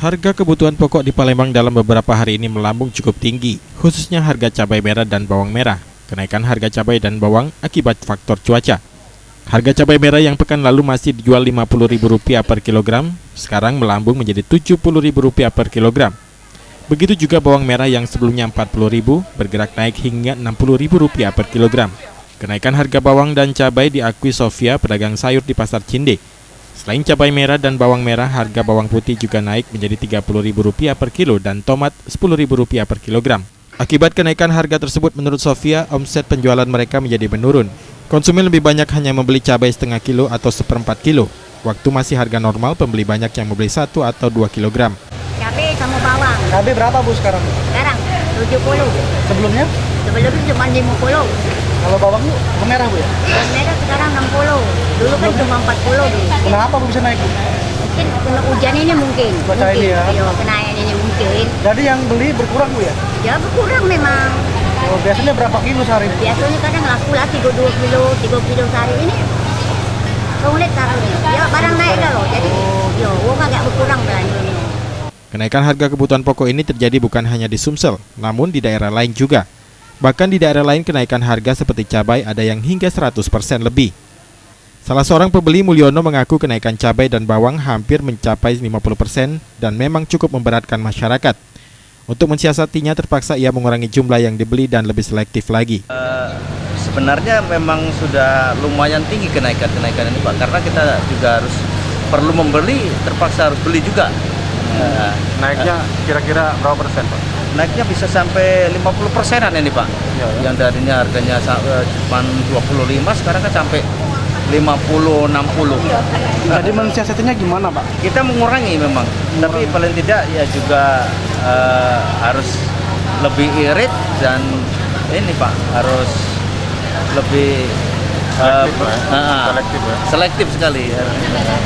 Harga kebutuhan pokok di Palembang dalam beberapa hari ini melambung cukup tinggi, khususnya harga cabai merah dan bawang merah. Kenaikan harga cabai dan bawang akibat faktor cuaca. Harga cabai merah yang pekan lalu masih dijual Rp50.000 per kilogram, sekarang melambung menjadi Rp70.000 per kilogram. Begitu juga bawang merah yang sebelumnya Rp40.000 bergerak naik hingga Rp60.000 per kilogram. Kenaikan harga bawang dan cabai diakui Sofia, pedagang sayur di Pasar Cinde. Selain cabai merah dan bawang merah, harga bawang putih juga naik menjadi Rp30.000 per kilo dan tomat Rp10.000 per kilogram. Akibat kenaikan harga tersebut, menurut Sofia, omset penjualan mereka menjadi menurun. Konsumen lebih banyak hanya membeli cabai setengah kilo atau seperempat kilo. Waktu masih harga normal, pembeli banyak yang membeli 1 atau 2 kilogram. Cabai sama bawang. Cabai berapa Bu sekarang? Sekarang 70. Sebelumnya? Sebelumnya cuma 50. Kalau bawang Bu, merah Bu ya? Bawang merah sekarang 60. Dulu kan cuma 40 dulu. Kenapa Bu bisa naik Bu? Mungkin kena hujan ini mungkin. Cuaca ini ya? Iya, kenaikan ini mungkin. Jadi yang beli berkurang Bu ya? Ya berkurang memang. Oh, biasanya berapa kilo sehari Bu? Biasanya kadang laku lah 32 kilo, 3 kilo sehari ini. Sulit taruhnya. Ya barang naik dah loh. Jadi yo, uang agak berkurang belanjanya. Kenaikan harga kebutuhan pokok ini terjadi bukan hanya di Sumsel, namun di daerah lain juga. Bahkan di daerah lain kenaikan harga seperti cabai ada yang hingga 100% lebih. Salah seorang pembeli, Mulyono, mengaku kenaikan cabai dan bawang hampir mencapai 50% dan memang cukup memberatkan masyarakat. Untuk mensiasatinya, terpaksa ia mengurangi jumlah yang dibeli dan lebih selektif lagi. Sebenarnya memang sudah lumayan tinggi kenaikan ini Pak, karena kita juga perlu membeli, terpaksa harus beli juga. Naiknya kira-kira berapa persen Pak? Naiknya bisa sampai 50%-an ini Pak. Ya. Yang tadinya harganya cuma 25, sekarang kan sampai 50-60. Jadi mensiasatinya gimana Pak? Kita mengurangi memang, tapi paling tidak ya juga harus lebih irit dan ini Pak, harus lebih Selektif ya? selektif sekali ya,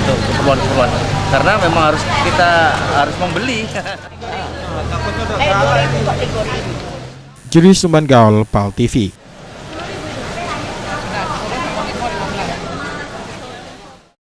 untuk keperluan-keperluan. Karena memang kita harus membeli. Julius Sumban Gaul, PAL TV.